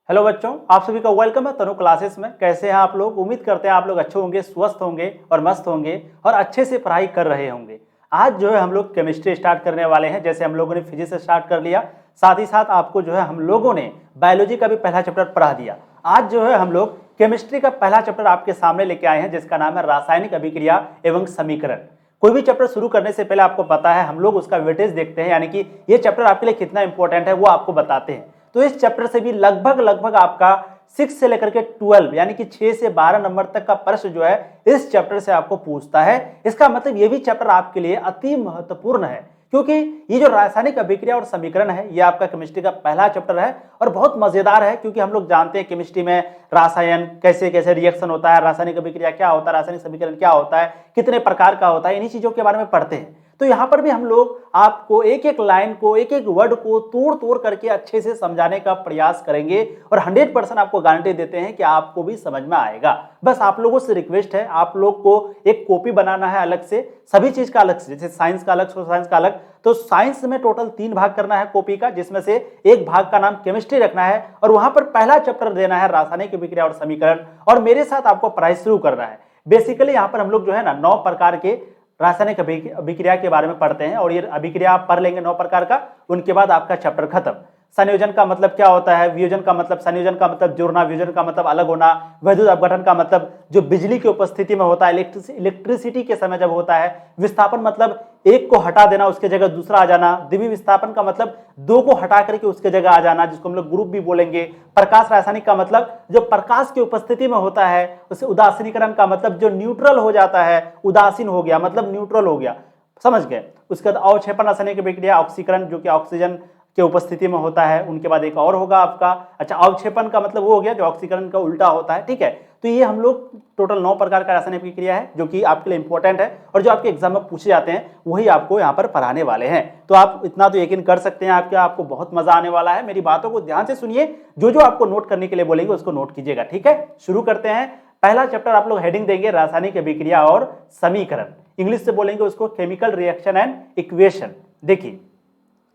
Hello बच्चों, आप सभी का वेलकम है तनु क्लासेस में। कैसे हैं आप लोग? उम्मीद करते हैं आप लोग अच्छे होंगे, स्वस्थ होंगे और मस्त होंगे और अच्छे से पढ़ाई कर रहे होंगे। आज जो है हम लोग केमिस्ट्री स्टार्ट करने वाले हैं। जैसे हम लोगों ने फिजिक्स स्टार्ट कर लिया, साथ ही साथ आपको जो है हम लोगों ने बायोलॉजी का भी पहला चैप्टर पढ़ा दिया। आज जो है हम लोग केमिस्ट्री का पहला चैप्टर आपके सामने लेके आए हैं, जिसका नाम है रासायनिक अभिक्रिया एवं समीकरण। कोई भी चैप्टर शुरू करने से पहले आपको पता है हम लोग उसका वेटेज देखते हैं, यानी कि ये चैप्टर आपके लिए कितना इंपॉर्टेंट है वो आपको बताते हैं। तो इस चैप्टर से भी लगभग आपका 6 से लेकर के 12 यानी कि 6 से 12 नंबर तक का प्रश्न जो है इस चैप्टर से आपको पूछता है। इसका मतलब ये भी चैप्टर आपके लिए अति महत्वपूर्ण है, क्योंकि ये जो रासायनिक अभिक्रिया और समीकरण है ये आपका केमिस्ट्री का पहला चैप्टर है और बहुत मजेदार है। क्योंकि हम लोग जानते हैं केमिस्ट्री में रासायन कैसे कैसे रिएक्शन होता है, रासायनिक अभिक्रिया क्या होता है, रासायनिक समीकरण क्या होता है, कितने प्रकार का होता है, इन्हीं चीजों के बारे में पढ़ते हैं। तो यहाँ पर भी हम लोग आपको एक एक लाइन को, एक एक वर्ड को तोड़ तोड़ करके अच्छे से समझाने का प्रयास करेंगे और 100% आपको गारंटी देते हैं कि आपको भी समझ में आएगा। बस आप लोगों से रिक्वेस्ट है, आप लोग को एक कॉपी बनाना है अलग से, सभी चीज का अलग से, जैसे साइंस का अलग, सोशल साइंस का अलग। तो साइंस में टोटल 3 भाग करना है कॉपी का, जिसमें से एक भाग का नाम केमिस्ट्री रखना है और वहां पर पहला चैप्टर देना है रासायनिक अभिक्रिया और समीकरण, और मेरे साथ आपको पढ़ाई शुरू करना है। बेसिकली यहाँ पर हम लोग जो है ना 9 प्रकार के रासायनिक अभिक्रिया के बारे में पढ़ते हैं और ये अभिक्रिया आप पढ़ लेंगे 9 प्रकार का, उनके बाद आपका चैप्टर खत्म। संयोजन का मतलब क्या होता है, वियोजन का मतलब, संयोजन का मतलब जोड़ना, वियोजन का मतलब अलग होना, वैद्युत अपघटन का मतलब जो बिजली की उपस्थिति में होता है, इलेक्ट्रिसिटी के समय जब होता है, विस्थापन मतलब एक को हटा देना उसके जगह दूसरा आ जाना, द्विवीय विस्थापन का मतलब 2 को हटा करके उसके जगह आ जाना, जिसको हम लोग ग्रुप भी बोलेंगे। प्रकाश रासायनिक का मतलब जो प्रकाश की उपस्थिति में होता है, उसे उदासीनीकरण का मतलब जो न्यूट्रल हो जाता है, उदासीन हो गया मतलब न्यूट्रल हो गया, समझ गए। उसके बाद अवक्षेपण रासायनिक अभिक्रिया, ऑक्सीकरण जो कि ऑक्सीजन के उपस्थिति में होता है। उनके बाद एक और होगा आपका, अच्छा अवक्षेपण का मतलब वो हो गया जो ऑक्सीकरण का उल्टा होता है, ठीक है। तो ये हम लोग टोटल 9 प्रकार का रासायनिक अभिक्रिया है जो कि आपके लिए इंपॉर्टेंट है और जो आपके एग्जाम में पूछे जाते हैं वही आपको यहाँ पर पढ़ाने वाले हैं। तो आप इतना तो यकीन कर सकते हैं आपको बहुत मजा आने वाला है। मेरी बातों को ध्यान से सुनिए, जो जो आपको नोट करने के लिए बोलेंगे उसको नोट कीजिएगा, ठीक है। शुरू करते हैं। पहला चैप्टर आप लोग हेडिंग देंगे रासायनिक अभिक्रिया और समीकरण, इंग्लिश से बोलेंगे उसको केमिकल रिएक्शन एंड इक्वेशन। देखिए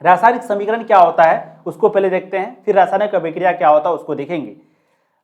रासायनिक समीकरण क्या होता है उसको पहले देखते हैं, फिर रासायनिक अभिक्रिया क्या होता है उसको देखेंगे।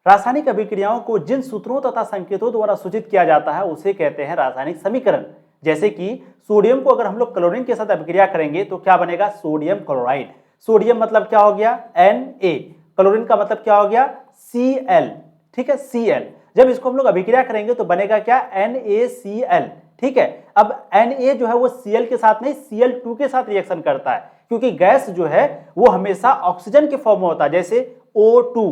रासायनिक अभिक्रियाओं को जिन सूत्रों तथा संकेतों द्वारा सूचित किया जाता है उसे कहते हैं रासायनिक समीकरण। जैसे कि सोडियम को अगर हम लोग क्लोरीन के साथ अभिक्रिया करेंगे तो क्या बनेगा, सोडियम क्लोराइड। सोडियम मतलब क्या हो गया, Na, क्लोरीन का मतलब क्या हो गया, Cl, ठीक है, Cl। जब इसको हम लोग अभिक्रिया करेंगे तो बनेगा क्या, NaCl, ठीक है। अब Na जो है वो Cl के साथ नहीं Cl2 के साथ रिएक्शन करता है, क्योंकि गैस जो है वो हमेशा ऑक्सीजन के फॉर्म में होता है। जैसे O2,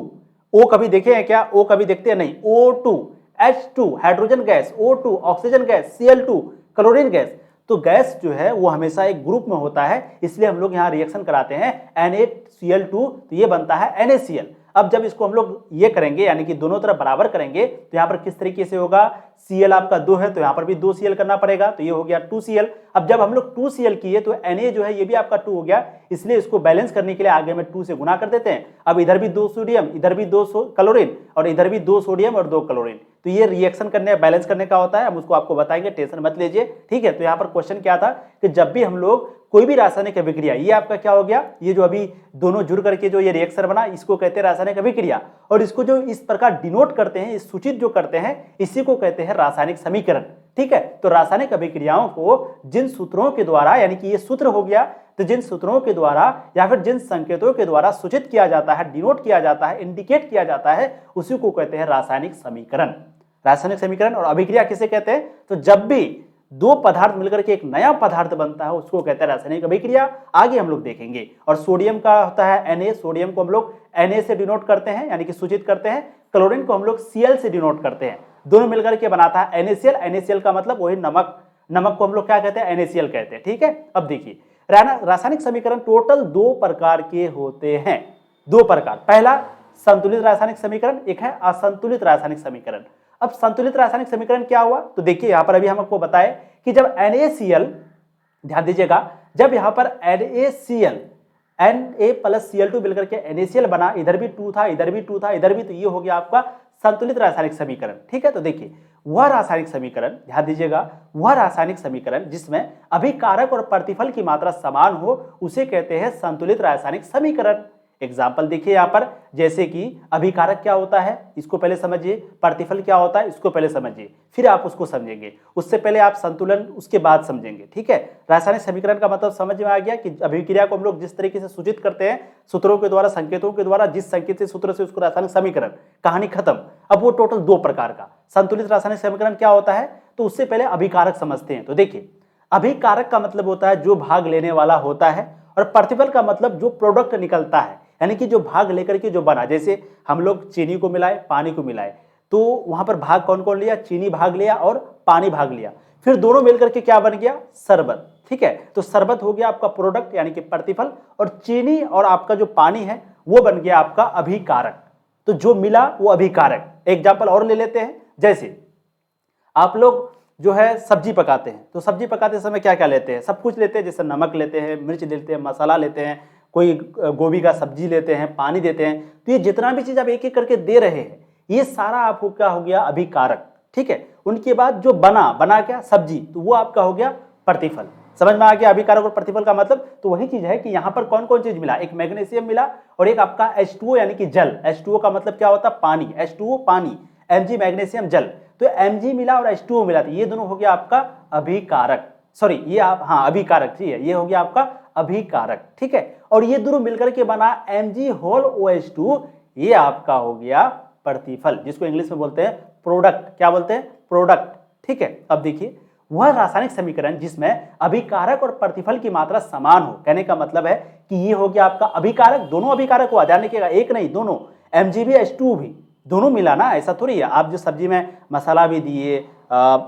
O कभी देखे हैं क्या, O कभी देखते हैं नहीं, O2, H2 hydrogen gas, O2 oxygen gas, Cl2 chlorine gas. तो गैस जो है वो हमेशा एक ग्रुप में होता है, इसलिए हम लोग यहाँ रिएक्शन कराते हैं Na-Cl2, तो ये बनता है NaCl। अब जब इसको हम लोग ये करेंगे यानी कि दोनों तरफ बराबर करेंगे तो यहाँ पर किस तरीके से होगा, Cl आपका 2 है तो यहाँ पर भी 2 Cl करना पड़ेगा, तो ये हो गया 2 Cl। अब जब हम लोग 2 Cl किए तो Na जो है ये भी आपका 2 हो गया, इसलिए इसको बैलेंस करने के लिए आगे में 2 से गुना कर देते हैं। अब इधर भी 2 सोडियम, इधर भी 2 क्लोरीन और इधर भी 2 सोडियम और 2 क्लोरीन, तो ये रिएक्शन करने बैलेंस करने का होता है। हम उसको आपको बताएंगे, टेंशन मत लीजिए, ठीक है। तो यहाँ पर क्वेश्चन क्या था कि जब भी हम लोग कोई भी रासायनिक अभिक्रिया, ये आपका क्या हो गया, ये जो अभी दोनों जुड़ करके जो ये रिएक्शन बना इसको कहते हैं रासायनिक अभिक्रिया, और इसको जो इस प्रकार डिनोट करते हैं, इस सूचित जो करते हैं, इसी को कहते हैं रासायनिक समीकरण, ठीक है। तो रासायनिक अभिक्रियाओं को जिन सूत्रों के द्वारा, यानी कि ये सूत्र हो गया, तो जिन सूत्रों के द्वारा या फिर जिन संकेतों के द्वारा सूचित किया जाता है, डिनोट किया जाता है, इंडिकेट किया जाता है, उसी को कहते हैं रासायनिक समीकरण। रासायनिक समीकरण और अभिक्रिया किसे कहते हैं, तो जब भी 2 पदार्थ मिलकर के एक नया पदार्थ बनता है उसको कहते हैं रासायनिक अभिक्रिया। आगे हम लोग देखेंगे। और सोडियम का होता है Na, सोडियम को हम लोग Na से डिनोट करते हैं यानी कि सूचित करते हैं। क्लोरीन को हम लोग Cl से डिनोट करते हैं, दोनों मिलकर के बनाता है NaCl। NaCl का मतलब वही नमक, नमक को हम लोग क्या कहते हैं, NaCl कहते हैं, ठीक है। अब देखिए रासायनिक समीकरण टोटल 2 प्रकार के होते हैं, 2 प्रकार। पहला संतुलित रासायनिक समीकरण, एक है असंतुलित रासायनिक समीकरण। अब संतुलित रासायनिक समीकरण क्या हुआ, तो देखिए यहां पर अभी हम आपको बताएं कि जब NaCl, ध्यान दीजिएगा, जब यहां पर NaCl, Na प्लस Cl2 मिलकर के NaCl बना, इधर भी 2 था, इधर भी 2 था, इधर भी, तो ये हो गया आपका संतुलित रासायनिक समीकरण, ठीक है। तो देखिए वह रासायनिक समीकरण, ध्यान दीजिएगा, वह रासायनिक समीकरण जिसमें अभिकारक और प्रतिफल की मात्रा समान हो उसे कहते हैं संतुलित रासायनिक समीकरण। एग्जाम्पल देखिए यहाँ पर, जैसे कि अभिकारक क्या होता है इसको पहले समझिए, प्रतिफल क्या होता है इसको पहले समझिए, फिर आप उसको समझेंगे। उससे पहले आप संतुलन उसके बाद समझेंगे, ठीक है। रासायनिक समीकरण का मतलब समझ में आ गया कि अभिक्रिया को हम लोग जिस तरीके से सूचित करते हैं सूत्रों के द्वारा, संकेतों के द्वारा, जिस संकेत से सूत्र से उसको रासायनिक समीकरण, कहानी खत्म। अब वो टोटल दो प्रकार का संतुलित रासायनिक समीकरण क्या होता है, तो उससे पहले अभिकारक समझते हैं। तो देखिए, अभिकारक का मतलब होता है जो भाग लेने वाला होता है, और प्रतिफल का मतलब जो प्रोडक्ट निकलता है, यानी कि जो भाग लेकर के जो बना। जैसे हम लोग चीनी को मिलाए, पानी को मिलाए, तो वहां पर भाग कौन कौन लिया, चीनी भाग लिया और पानी भाग लिया, फिर दोनों मिलकर के क्या बन गया, शरबत, ठीक है। तो शरबत हो गया आपका प्रोडक्ट यानी कि प्रतिफल, और चीनी और आपका जो पानी है वो बन गया आपका अभिकारक। तो जो मिला वो अभिकारक। एग्जाम्पल और ले लेते हैं, जैसे आप लोग जो है सब्जी पकाते हैं, तो सब्जी पकाते समय क्या क्या लेते हैं, सब कुछ लेते हैं, जैसे नमक लेते हैं, मिर्च लेते हैं, मसाला लेते हैं, कोई गोभी का सब्जी लेते हैं, पानी देते हैं। तो ये जितना भी चीज आप एक एक करके दे रहे हैं, ये सारा आपको क्या हो गया, अभिकारक, ठीक है। उनके बाद जो बना क्या, सब्जी, तो वो आपका हो गया प्रतिफल। समझ में आ गया अभिकारक और प्रतिफल का मतलब। तो वही चीज है कि यहाँ पर कौन कौन चीज मिला, एक मैग्नीशियम मिला और एक आपका H2O यानी कि जल। H2O का मतलब क्या होता है, पानी, H2O पानी, Mg मैग्नीशियम जल। तो Mg मिला और H2O मिला, तो ये दोनों हो गया आपका अभिकारक, सॉरी ये आप, हाँ अभिकारक, ठीक है, ये हो गया आपका अभिकारक, ठीक है। और ये दोनों मिलकर के बना MgOH2, ये आपका हो गया प्रतिफल, जिसको इंग्लिश में बोलते हैं प्रोडक्ट। क्या बोलते हैं, प्रोडक्ट, ठीक है। अब देखिए, वह रासायनिक समीकरण जिसमें अभिकारक और प्रतिफल की मात्रा समान हो, कहने का मतलब है कि ये हो गया आपका अभिकारक, दोनों अभिकारक हुआ, ध्यान रखिएगा, एक नहीं दोनों, Mg भी H2O भी, दोनों मिला ना, ऐसा थोड़ी है। आप जो सब्जी में मसाला भी दिए,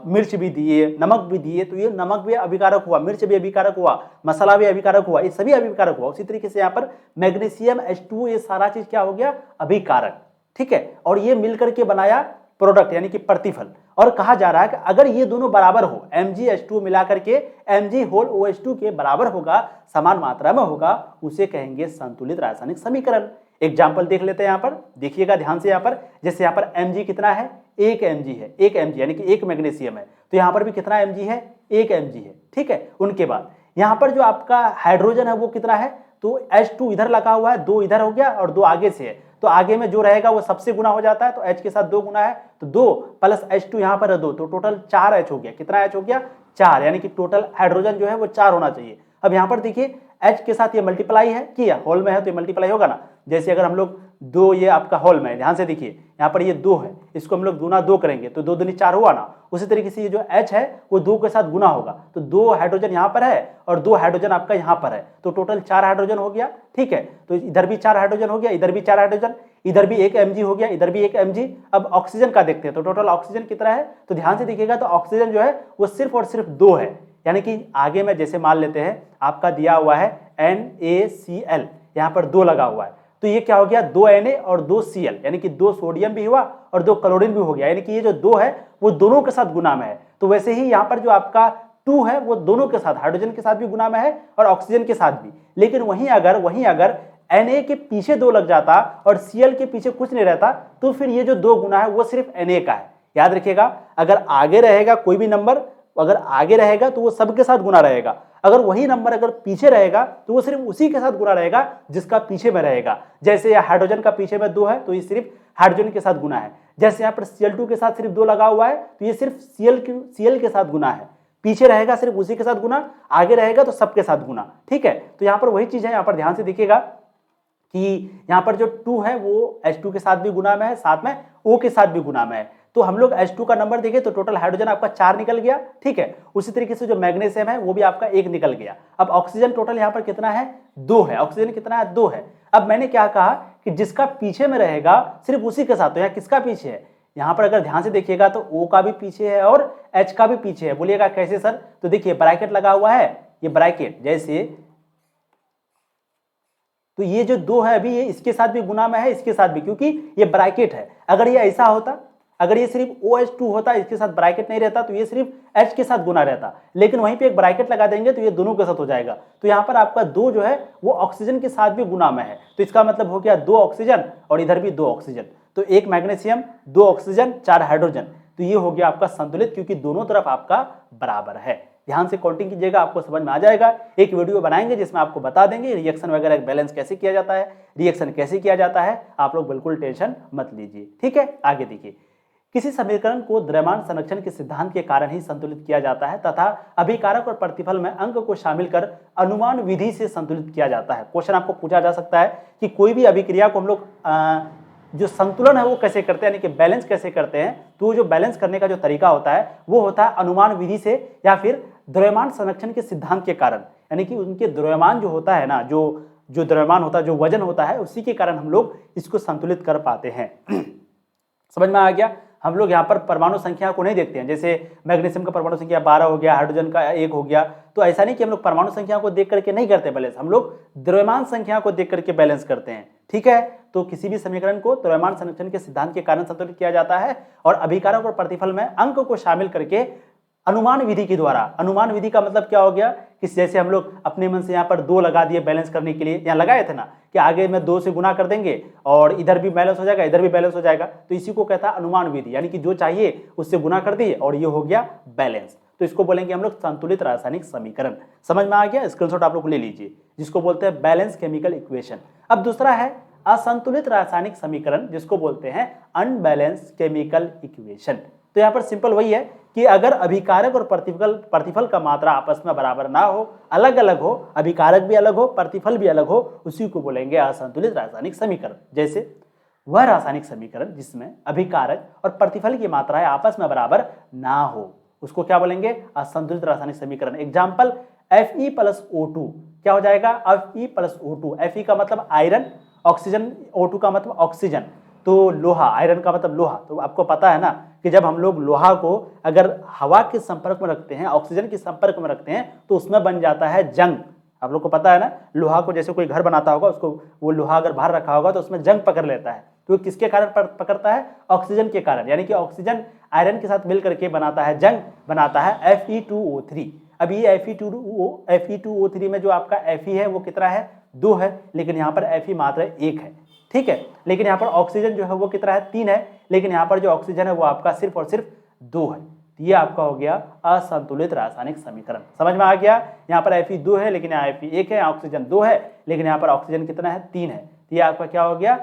मिर्च भी दिए, नमक भी दिए, तो ये नमक भी अभिकारक हुआ, मिर्च भी अभिकारक हुआ, मसाला भी अभिकारक हुआ, ये सभी अभिकारक हुआ। उसी तरीके से यहाँ पर मैग्नीशियम H2O, ये सारा चीज क्या हो गया, अभिकारक, ठीक है। और ये मिलकर के बनाया प्रोडक्ट यानी कि प्रतिफल। और कहा जा रहा है कि अगर ये दोनों बराबर हो, Mg H2O मिला करके Mg(OH2) के बराबर होगा, समान मात्रा में होगा, उसे कहेंगे संतुलित रासायनिक समीकरण। एग्जाम्पल देख लेते हैं यहाँ पर, देखिएगा ध्यान से। यहाँ पर जैसे यहाँ पर Mg कितना है, 1 Mg है, 1 Mg यानी कि 1 मैग्नीशियम है, तो यहाँ पर भी कितना Mg है, 1 Mg है, ठीक है। उनके बाद यहाँ पर जो आपका हाइड्रोजन है वो कितना है, तो H2 इधर लगा हुआ है, 2 इधर हो गया और 2 आगे से है, तो आगे में जो रहेगा वो सबसे गुना हो जाता है, तो H के साथ 2 गुना है, तो 2 प्लस H2 यहाँ पर है 2, तो टोटल 4 H हो गया। कितना H हो गया, 4, यानी कि टोटल हाइड्रोजन जो है वो 4 होना चाहिए। अब यहाँ पर देखिए H के साथ ये मल्टीप्लाई है किया, होल में है तो ये मल्टीप्लाई होगा ना। जैसे अगर हम लोग 2, ये आपका होल में है, ध्यान से देखिए, यहाँ पर ये 2 है, इसको हम लोग गुना 2 करेंगे तो 2 दूनी 4 हुआ ना। उसी तरीके से ये जो H है वो 2 के साथ गुना होगा, तो 2 हाइड्रोजन यहाँ पर है और 2 हाइड्रोजन आपका यहाँ पर है, तो टोटल 4 हाइड्रोजन हो गया, ठीक है। तो इधर भी 4 हाइड्रोजन हो गया, इधर भी 4 हाइड्रोजन, इधर भी 1 Mg हो गया, इधर भी 1 Mg। अब ऑक्सीजन का देखते हैं, तो टोटल ऑक्सीजन कितना है, तो ध्यान से देखिएगा, तो ऑक्सीजन जो है वो सिर्फ और सिर्फ 2 है, यानी कि आगे में जैसे मान लेते हैं आपका दिया हुआ है NaCl, यहाँ पर 2 लगा हुआ है, तो ये क्या हो गया, 2 Na और 2 Cl, यानी कि 2 सोडियम भी हुआ और 2 क्लोरीन भी हो गया, यानी कि ये जो 2 है वो दोनों के साथ गुना में है। तो वैसे ही यहाँ पर जो आपका 2 है वो दोनों के साथ, हाइड्रोजन के साथ भी गुना में है और ऑक्सीजन के साथ भी। लेकिन वहीं अगर Na के पीछे 2 लग जाता और Cl के पीछे कुछ नहीं रहता, तो फिर ये जो 2 गुना है वो सिर्फ Na का है। याद रखिएगा, अगर आगे रहेगा कोई भी नंबर, अगर आगे रहेगा तो वो सबके साथ गुना रहेगा, अगर वही नंबर अगर पीछे रहेगा तो वो सिर्फ उसी के साथ गुना रहेगा जिसका पीछे में रहेगा। जैसे हाइड्रोजन का पीछे में 2 है तो ये सिर्फ हाइड्रोजन के साथ गुना है। जैसे यहाँ पर Cl2 के साथ सिर्फ 2 लगा हुआ है, तो ये सिर्फ Cl के साथ गुना है, पीछे रहेगा सिर्फ उसी के साथ गुना, आगे रहेगा तो सबके साथ गुना, ठीक है। तो यहाँ पर वही चीज है, यहाँ पर ध्यान से देखिएगा कि यहाँ पर जो 2 है वो H2 के साथ भी गुना में है, साथ में O के साथ भी गुना में है। तो हम लोग H2 का नंबर देखें तो टोटल हाइड्रोजन आपका 4 निकल गया, ठीक है। उसी तरीके से जो मैग्नीशियम है वो भी आपका 1 निकल गया। अब ऑक्सीजन टोटल यहाँ पर कितना है, 2 है, ऑक्सीजन कितना है, 2 है। अब मैंने क्या कहा कि जिसका पीछे में रहेगा सिर्फ उसी के साथ, तो यहाँ किसका पीछे है, यहाँ पर अगर ध्यान से देखिएगा तो O का भी पीछे है और H का भी पीछे है। बोलिएगा कैसे सर, तो देखिए ब्रैकेट लगा हुआ है, ये ब्रैकेट जैसे, तो ये जो 2 है अभी ये इसके साथ भी गुना में है, इसके साथ भी, क्योंकि ये ब्रैकेट है। अगर ये ऐसा होता, अगर ये सिर्फ OH2 होता, इसके साथ ब्रैकेट नहीं रहता, तो ये सिर्फ H के साथ गुना रहता, लेकिन वहीं पे एक ब्रैकेट लगा देंगे तो ये दोनों के साथ हो जाएगा। तो यहाँ पर आपका 2 जो है वो ऑक्सीजन के साथ भी गुना में है, तो इसका मतलब हो गया 2 ऑक्सीजन और इधर भी 2 ऑक्सीजन, तो 1 मैग्नीशियम, 2 ऑक्सीजन, 4 हाइड्रोजन, तो ये हो गया आपका संतुलित, क्योंकि दोनों तरफ आपका बराबर है। ध्यान से काउंटिंग कीजिएगा, आपको समझ में आ जाएगा। एक वीडियो बनाएंगे जिसमें आपको बता देंगे रिएक्शन वगैरह बैलेंस कैसे किया जाता है, रिएक्शन कैसे किया जाता है, आप लोग बिल्कुल टेंशन मत लीजिए। ठीक है, आगे देखिए। किसी समीकरण को द्रव्यमान संरक्षण के सिद्धांत के कारण ही संतुलित किया जाता है तथा अभिकारक और प्रतिफल में अंक को शामिल कर अनुमान विधि से संतुलित किया जाता है। क्वेश्चन आपको पूछा जा सकता है कि कोई भी अभिक्रिया को हम लोग जो संतुलन है वो कैसे करते हैं, यानी कि बैलेंस कैसे करते हैं। तो जो बैलेंस करने का जो तरीका होता है वो होता है अनुमान विधि से या फिर द्रव्यमान संरक्षण के सिद्धांत के कारण, यानी कि उनके द्रव्यमान जो होता है ना, जो द्रव्यमान होता है, जो वजन होता है, उसी के कारण हम लोग इसको संतुलित कर पाते हैं। समझ में आ गया। हम लोग यहाँ पर परमाणु संख्या को नहीं देखते हैं, जैसे मैग्नीशियम का परमाणु संख्या 12 हो गया, हाइड्रोजन का 1 हो गया, तो ऐसा नहीं कि हम लोग परमाणु संख्या को देख करके नहीं करते बैलेंस, हम लोग द्रव्यमान संख्या को देख करके बैलेंस करते हैं। ठीक है, तो किसी भी समीकरण को द्रव्यमान संरक्षण के सिद्धांत के कारण संतुलित किया जाता है और अभिकारक और प्रतिफल में अंक को शामिल करके अनुमान विधि के द्वारा। अनुमान विधि का मतलब क्या हो गया कि जैसे हम लोग अपने मन से यहाँ पर 2 लगा दिए बैलेंस करने के लिए, यहाँ लगाए थे ना कि आगे में 2 से गुना कर देंगे और इधर भी बैलेंस हो जाएगा, इधर भी बैलेंस हो जाएगा, तो इसी को कहता है अनुमान विधि, यानी कि जो चाहिए उससे गुना कर दिए और ये हो गया बैलेंस। तो इसको बोलेंगे हम लोग संतुलित रासायनिक समीकरण। समझ में आ गया, स्क्रीनशॉट आप लोग ले लीजिए, जिसको बोलते हैं बैलेंस केमिकल इक्वेशन। अब दूसरा है असंतुलित रासायनिक समीकरण, जिसको बोलते हैं अनबैलेंस केमिकल इक्वेशन। तो यहाँ पर सिंपल वही है कि अगर अभिकारक और प्रतिफल का मात्रा आपस में बराबर ना हो, अलग अलग हो, अभिकारक भी अलग हो, प्रतिफल भी अलग हो, उसी को बोलेंगे असंतुलित रासायनिक समीकरण। जैसे वह रासायनिक समीकरण जिसमें अभिकारक और प्रतिफल की मात्राएं आपस में बराबर ना हो, उसको क्या बोलेंगे, असंतुलित रासायनिक समीकरण। एग्जाम्पल Fe+O2 क्या हो जाएगा, Fe+O2। Fe का मतलब आयरन, ऑक्सीजन, O2 का मतलब ऑक्सीजन, तो लोहा, आयरन का मतलब लोहा। तो आपको पता है ना कि जब हम लोग लोहा को अगर हवा के संपर्क में रखते हैं, ऑक्सीजन के संपर्क में रखते हैं, तो उसमें बन जाता है जंग। आप लोग को पता है ना, लोहा को जैसे कोई घर बनाता होगा, उसको वो लोहा अगर बाहर रखा होगा तो उसमें जंग पकड़ लेता है। तो किसके कारण पकड़ता है, ऑक्सीजन के कारण, यानी कि ऑक्सीजन आयरन के साथ मिल करके बनाता है जंग, बनाता है Fe2O3। अब ये Fe2O3 में जो आपका Fe है वो कितना है, 2 है, लेकिन यहाँ पर Fe मात्र 1 है। ठीक है, लेकिन यहाँ पर ऑक्सीजन जो है वो कितना है, 3 है, लेकिन यहाँ पर जो ऑक्सीजन है वो आपका सिर्फ और सिर्फ 2 है। तो ये आपका हो गया असंतुलित रासायनिक समीकरण। समझ में आ गया, यहाँ पर Fe 2 है लेकिन यहाँ Fe 1 है, ऑक्सीजन 2 है लेकिन यहाँ पर ऑक्सीजन कितना है, 3 है। तो ये आपका क्या हो गया,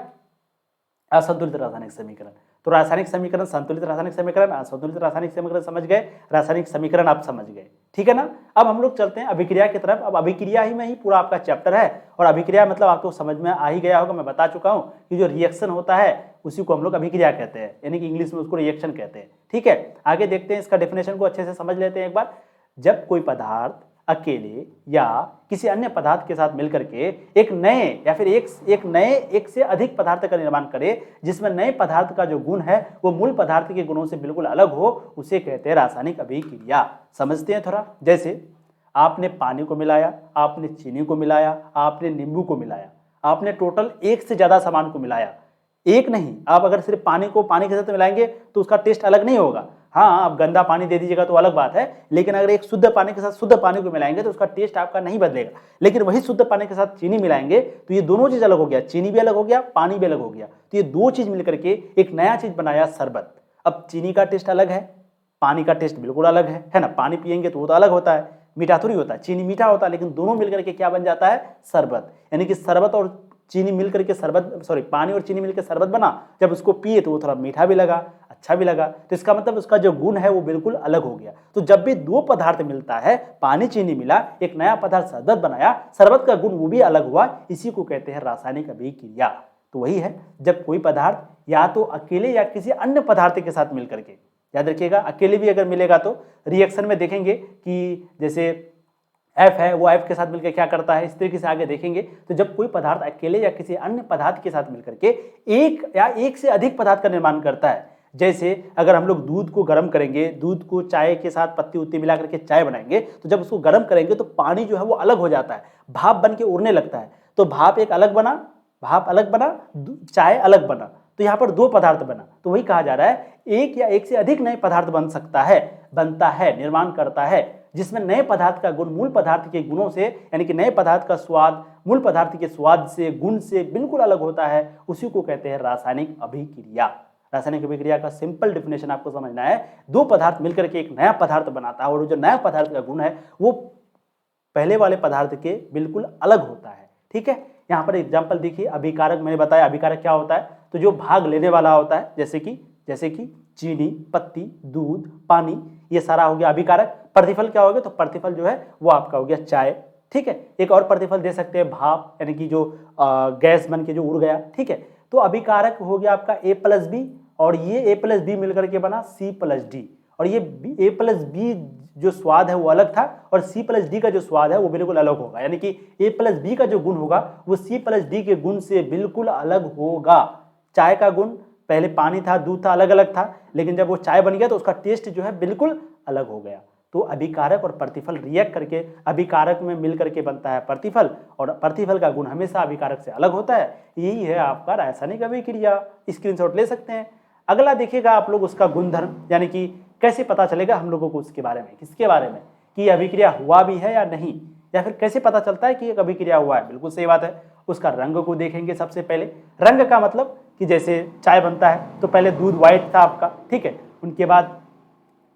असंतुलित रासायनिक समीकरण। तो रासायनिक समीकरण, संतुलित रासायनिक समीकरण, असंतुलित रासायनिक समीकरण समझ गए, रासायनिक समीकरण आप समझ गए। ठीक है ना। अब हम लोग चलते हैं अभिक्रिया की तरफ। अब अभिक्रिया ही में ही पूरा आपका चैप्टर है, और अभिक्रिया मतलब आपको समझ में आ ही गया होगा, मैं बता चुका हूँ कि जो रिएक्शन होता है उसी को हम लोग अभिक्रिया कहते हैं, यानी कि इंग्लिश में उसको रिएक्शन कहते हैं। ठीक है, आगे देखते हैं, इसका डेफिनेशन को अच्छे से समझ लेते हैं एक बार। जब कोई पदार्थ अकेले या किसी अन्य पदार्थ के साथ मिलकर के एक नए या फिर एक से अधिक पदार्थ का निर्माण करे, जिसमें नए पदार्थ का जो गुण है वो मूल पदार्थ के गुणों से बिल्कुल अलग हो, उसे कहते हैं रासायनिक अभिक्रिया। समझते हैं थोड़ा। जैसे आपने पानी को मिलाया, आपने चीनी को मिलाया, आपने नींबू को मिलाया, आपने टोटल 1 से ज्यादा सामान को मिलाया। एक नहीं, आप अगर सिर्फ पानी को पानी के साथ मिलाएंगे तो उसका टेस्ट अलग नहीं होगा। हाँ, आप गंदा पानी दे दीजिएगा तो अलग बात है, लेकिन अगर एक शुद्ध पानी के साथ शुद्ध पानी को मिलाएंगे तो उसका टेस्ट आपका नहीं बदलेगा। लेकिन वही शुद्ध पानी के साथ चीनी मिलाएंगे तो ये दोनों चीज अलग हो गया, चीनी भी अलग हो गया, पानी भी अलग हो गया। तो ये 2 चीज मिलकर के एक नया चीज बनाया, शरबत। अब चीनी का टेस्ट अलग है, पानी का टेस्ट बिल्कुल अलग है ना। पानी पियेंगे तो वो तो अलग होता है, मीठा थोड़ी होता है, चीनी मीठा होता है, लेकिन दोनों मिलकर के क्या बन जाता है, शरबत। यानी कि शरबत और चीनी मिलकर के पानी और चीनी मिलकर शरबत बना। जब उसको पिए तो वो थोड़ा मीठा भी लगा, अच्छा भी लगा। तो इसका मतलब उसका जो गुण है वो बिल्कुल अलग हो गया। तो जब भी 2 पदार्थ मिलता है, पानी चीनी मिला, एक नया पदार्थ शरबत बनाया, शरबत का गुण वो भी अलग हुआ, इसी को कहते हैं रासायनिक अभिक्रिया। तो वही है, जब कोई पदार्थ या तो अकेले या किसी अन्य पदार्थ के साथ मिलकर के, याद रखिएगा अकेले भी अगर मिलेगा तो रिएक्शन में देखेंगे कि जैसे F है वो F के साथ मिलकर क्या करता है, इस तरीके से आगे देखेंगे। तो जब कोई पदार्थ अकेले या किसी अन्य पदार्थ के साथ मिलकर के एक या एक से अधिक पदार्थ का निर्माण करता है, जैसे अगर हम लोग दूध को गर्म करेंगे, दूध को चाय के साथ पत्ती उत्ती मिला करके चाय बनाएंगे, तो जब उसको गर्म करेंगे तो पानी जो है वो अलग हो जाता है, भाप बन के उड़ने लगता है। तो भाप अलग बना, चाय अलग बना, तो यहाँ पर 2 पदार्थ बना। तो वही कहा जा रहा है, एक या एक से अधिक नए पदार्थ बनता है, निर्माण करता है, जिसमें नए पदार्थ का गुण मूल पदार्थ के गुणों से, यानी कि नए पदार्थ का स्वाद मूल पदार्थ के स्वाद से, गुण से बिल्कुल अलग होता है, उसी को कहते हैं रासायनिक अभिक्रिया। रासायनिक अभिक्रिया का सिंपल डिफिनेशन आपको समझना है, दो पदार्थ मिलकर के एक नया पदार्थ बनाता है और जो नया पदार्थ का गुण है वो पहले वाले पदार्थ के बिल्कुल अलग होता है। ठीक है, यहाँ पर एग्जाम्पल देखिए, अभिकारक मैंने बताया, अभिकारक क्या होता है, तो जो भाग लेने वाला होता है, जैसे कि चीनी, पत्ती, दूध, पानी, ये सारा हो गया अभिकारक। प्रतिफल क्या हो गया, तो प्रतिफल जो है वो आपका हो गया चाय। ठीक है, एक और प्रतिफल दे सकते हैं भाप, यानी कि जो गैस बन के जो उड़ गया। ठीक है, तो अभिकारक हो गया आपका A+B और ये A+B मिलकर के बना C+D और ये A+B जो स्वाद है वो अलग था और C+D का जो स्वाद है वो बिल्कुल अलग होगा, यानी कि A+B का जो गुण होगा वो C+D के गुण से बिल्कुल अलग होगा। चाय का गुण पहले पानी था, दूध था, अलग अलग था, लेकिन जब वो चाय बन गया तो उसका टेस्ट जो है बिल्कुल अलग हो गया। तो अभिकारक और प्रतिफल रिएक्ट करके अभिकारक में मिल करके बनता है प्रतिफल और प्रतिफल का गुण हमेशा अभिकारक से अलग होता है। यही है आपका रासायनिक अभिक्रिया। स्क्रीनशॉट ले सकते हैं। अगला देखिएगा आप लोग उसका गुणधर्म, यानी कि कैसे पता चलेगा हम लोगों को उसके बारे में, किसके बारे में, कि अभिक्रिया हुआ भी है या नहीं, या फिर कैसे पता चलता है कि एक अभिक्रिया हुआ है। बिल्कुल सही बात है, उसका रंग को देखेंगे सबसे पहले। रंग का मतलब कि जैसे चाय बनता है तो पहले दूध व्हाइट था आपका, ठीक है, उनके बाद